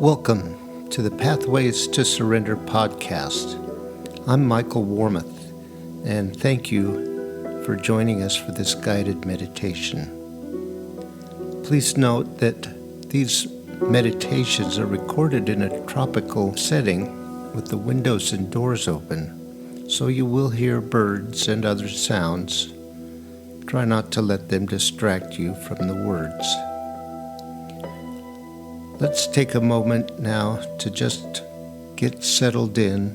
Welcome to the Pathways to Surrender podcast. I'm Michael Warmoth, and thank you for joining us for this guided meditation. Please note that these meditations are recorded in a tropical setting with the windows and doors open, so you will hear birds and other sounds. Try not to let them distract you from the words. Let's take a moment now to just get settled in,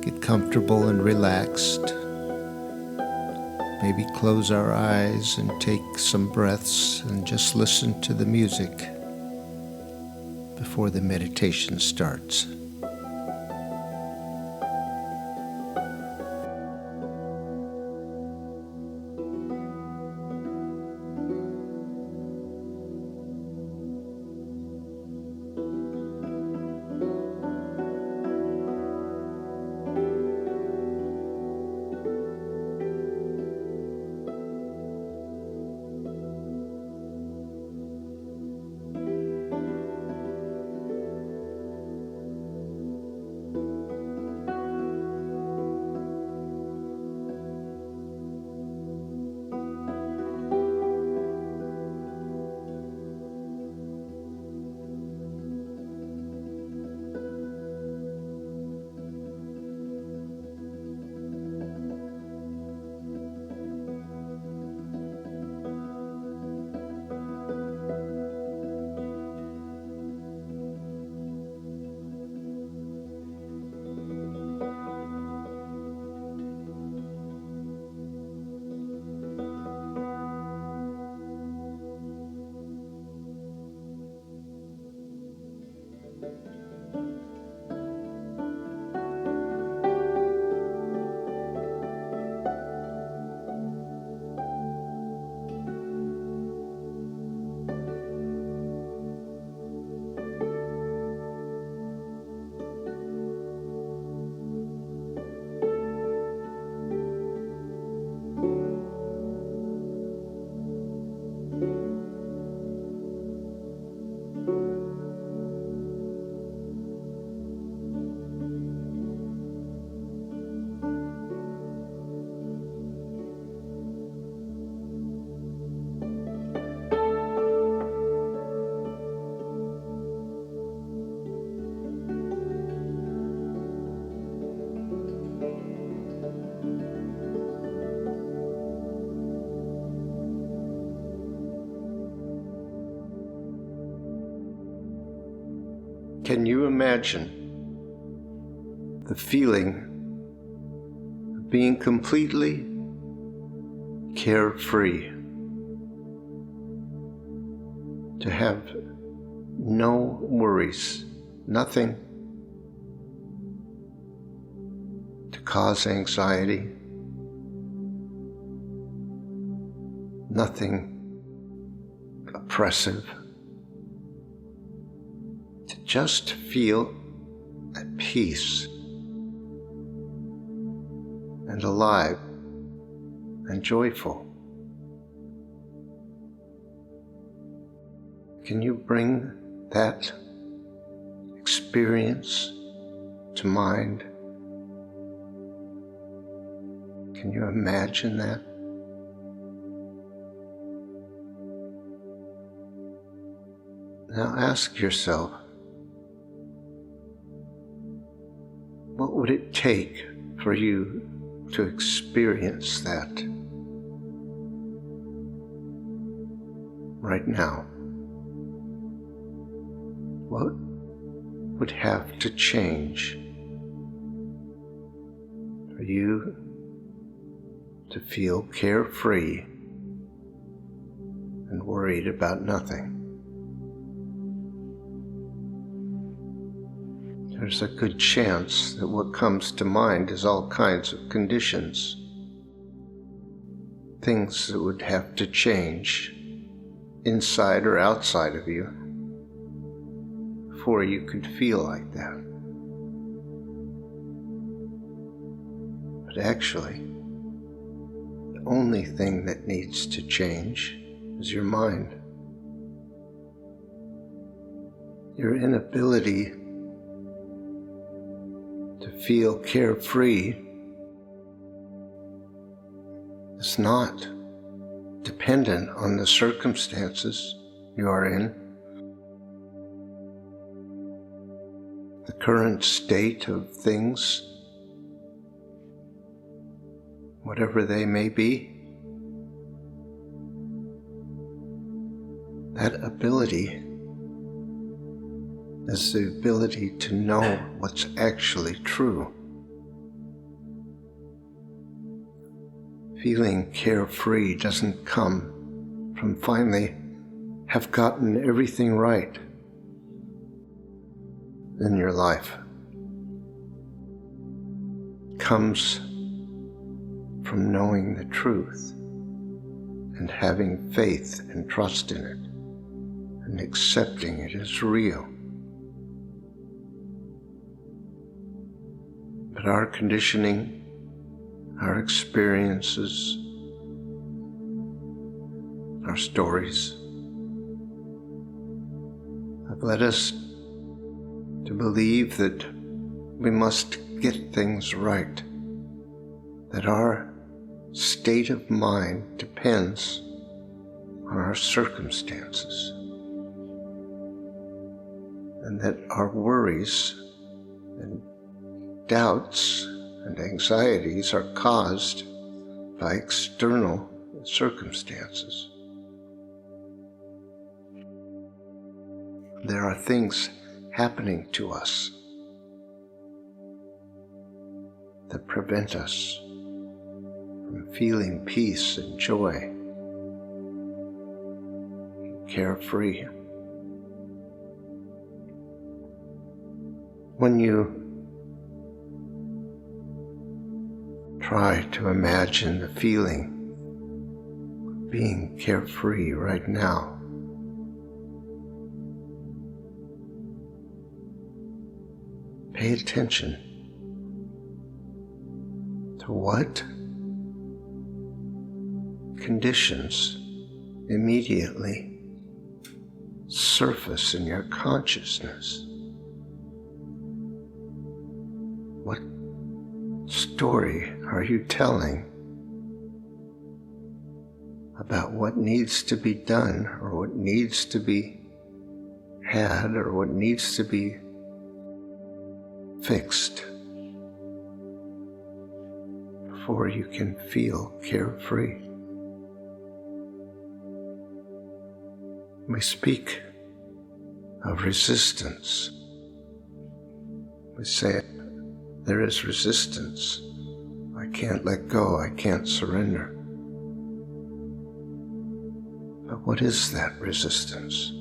get comfortable and relaxed. Maybe close our eyes and take some breaths and just listen to the music before the meditation starts. Can you imagine the feeling of being completely carefree? To have no worries, nothing to cause anxiety, nothing oppressive. To just feel at peace and alive and joyful. Can you bring that experience to mind? Can you imagine that? Now ask yourself, what would it take for you to experience that right now? What would have to change for you to feel carefree and worried about nothing? There's a good chance that what comes to mind is all kinds of conditions, things that would have to change inside or outside of you before you could feel like that. But actually, the only thing that needs to change is your mind. your inability to feel carefree is not dependent on the circumstances you are in, the current state of things, whatever they may be. That ability is the ability to know what's actually true. Feeling carefree doesn't come from finally have gotten everything right in your life. It comes from knowing the truth and having faith and trust in it and accepting it as real. But our conditioning, our experiences, our stories have led us to believe that we must get things right, that our state of mind depends on our circumstances, and that our worries and doubts and anxieties are caused by external circumstances. There are things happening to us that prevent us from feeling peace and joy, carefree. When you try to imagine the feeling of being carefree right now, pay attention to what conditions immediately surface in your consciousness. What story are you telling about what needs to be done, or what needs to be had, or what needs to be fixed before you can feel carefree? We speak of resistance. We say, there is resistance. I can't let go. I can't surrender. But what is that resistance?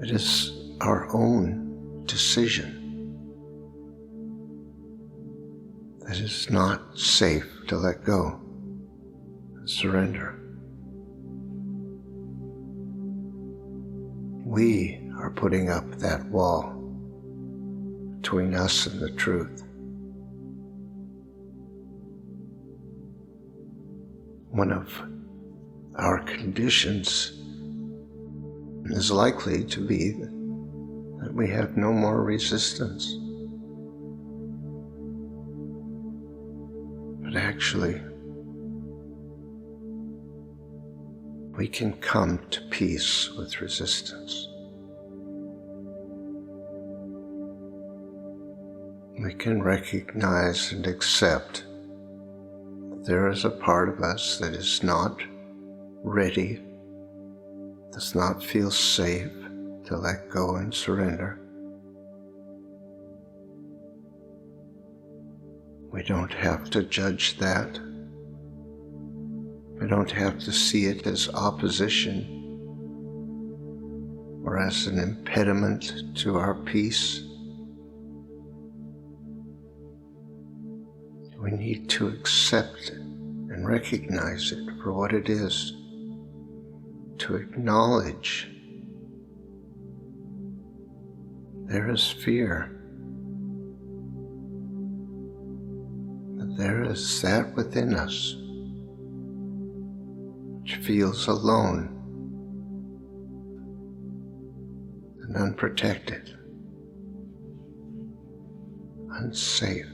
It is our own decision that it's not safe to let go and surrender. We are putting up that wall between us and the truth. One of our conditions is likely to be that we have no more resistance. But actually, we can come to peace with resistance. We can recognize and accept that there is a part of us that is not ready, does not feel safe to let go and surrender. We don't have to judge that. We don't have to see it as opposition or as an impediment to our peace. We need to accept it and recognize it for what it is, to acknowledge there is fear, that there is that within us which feels alone, and unprotected, unsafe,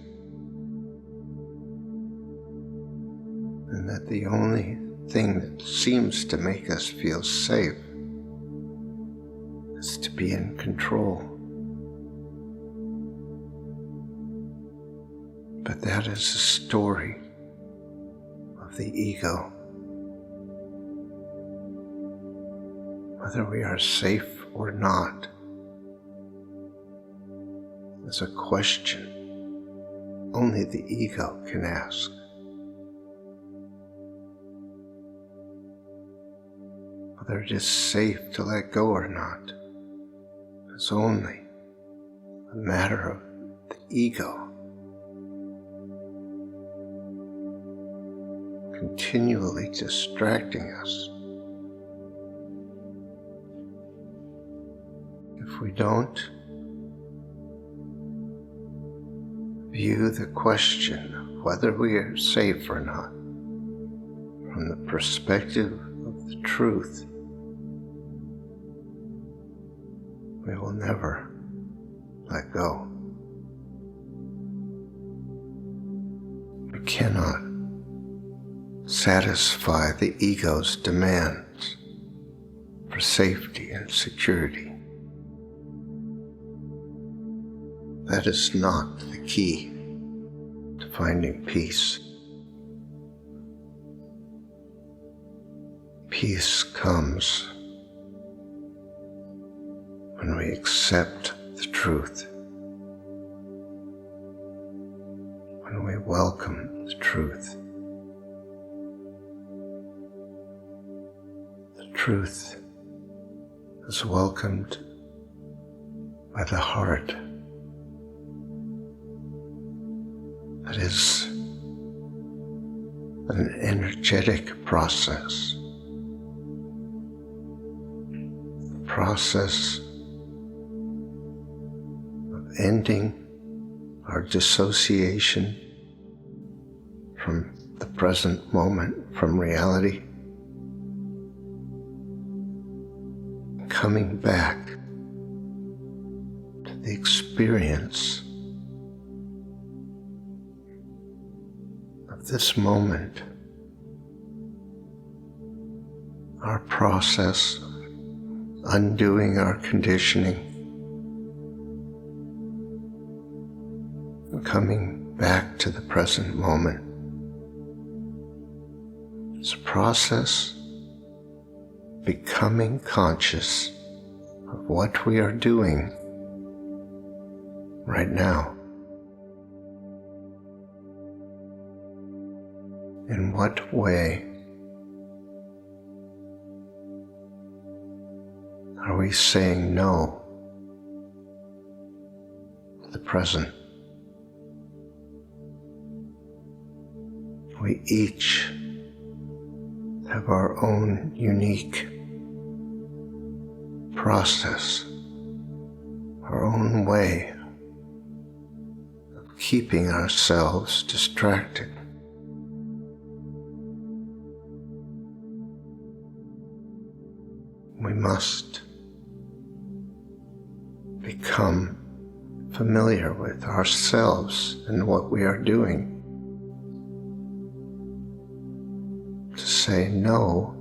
and that the only thing that seems to make us feel safe is to be in control. But that is a story of the ego. Whether we are safe or not is a question only the ego can ask. Whether it is safe to let go or not is only a matter of the ego continually distracting us. If we don't view the question of whether we are safe or not from the perspective of the truth, we will never let go. We cannot satisfy the ego's demands for safety and security. That is not the key to finding peace. Peace comes when we accept the truth, when we welcome the truth. The truth is welcomed by the heart. That is an energetic process, the process of ending our dissociation from the present moment, from reality, coming back to the experience of this moment, our process of undoing our conditioning, and coming back to the present moment. It's a process of becoming conscious of what we are doing right now. In what way are we saying no to the present? We each have our own unique process, our own way of keeping ourselves distracted. We must become familiar with ourselves and what we are doing to say no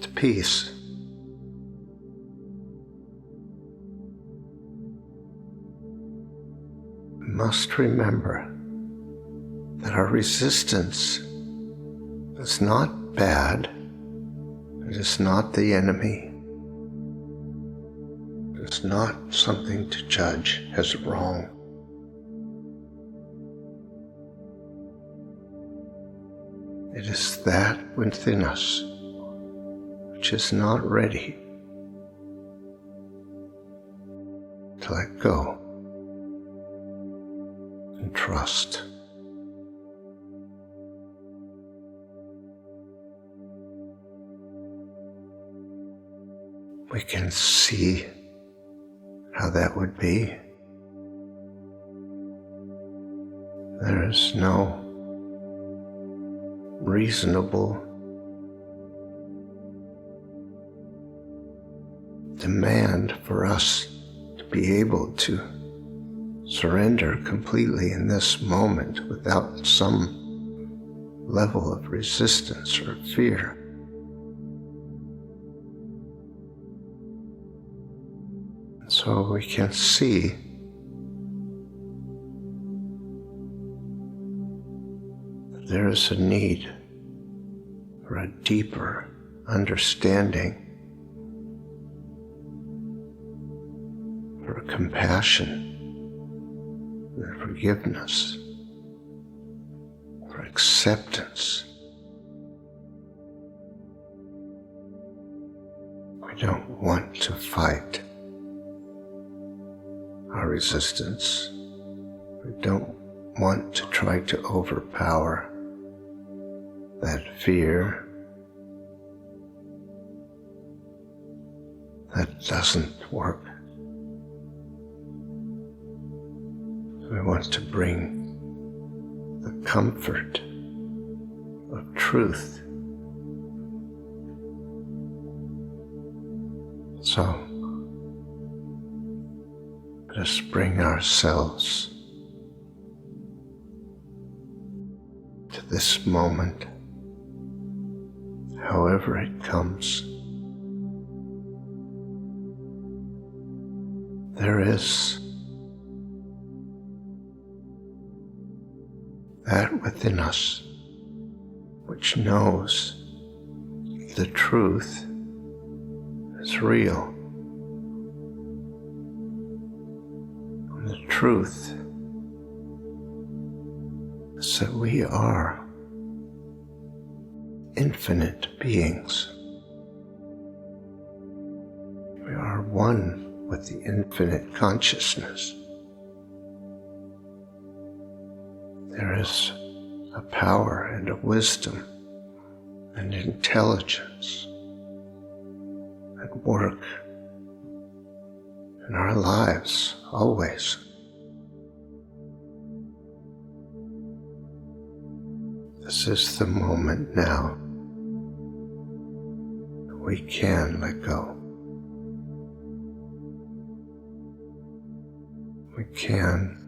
to peace. We must remember that our resistance is not bad. It is not the enemy. It is not something to judge as wrong. It is that within us which is not ready to let go and trust. We can see how that would be. There is no reasonable demand for us to be able to surrender completely in this moment without some level of resistance or fear. So we can see that there is a need for a deeper understanding, for compassion and forgiveness, for acceptance. We don't want to fight our resistance. We don't want to try to overpower that fear. That doesn't work. We want to bring the comfort of truth. So, let us bring ourselves to this moment, however it comes. There is that within us which knows the truth is real. And the truth is that we are infinite beings. We are one with the infinite consciousness. There is a power and a wisdom and intelligence at work in our lives always. This is the moment now that we can let go. We can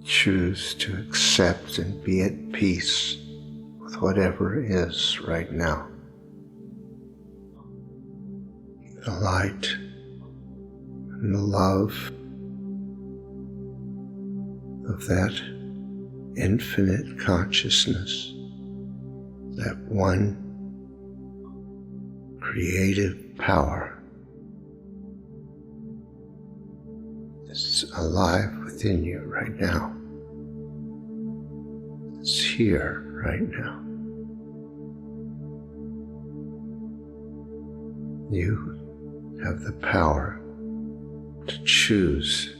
choose to accept and be at peace with whatever is right now. The light and the love of that infinite consciousness, that one creative power is alive within you right now. It's here right now. You have the power to choose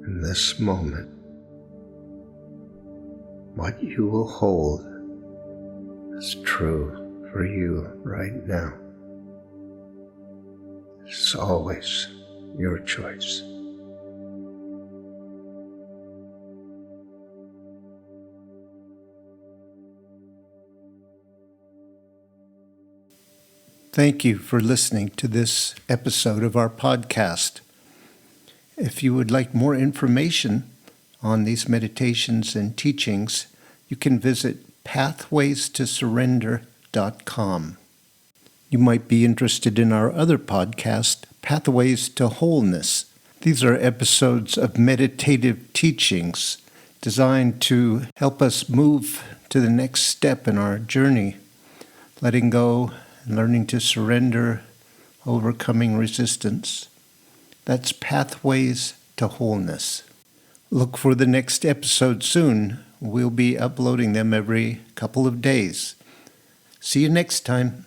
in this moment what you will hold as true for you right now. It's always your choice. Thank you for listening to this episode of our podcast. If you would like more information on these meditations and teachings, you can visit pathwaystosurrender.com. You might be interested in our other podcast, Pathways to Wholeness. These are episodes of meditative teachings designed to help us move to the next step in our journey, letting go, learning to surrender, overcoming resistance. That's Pathways to Wholeness. Look for the next episode soon. We'll be uploading them every couple of days. See you next time.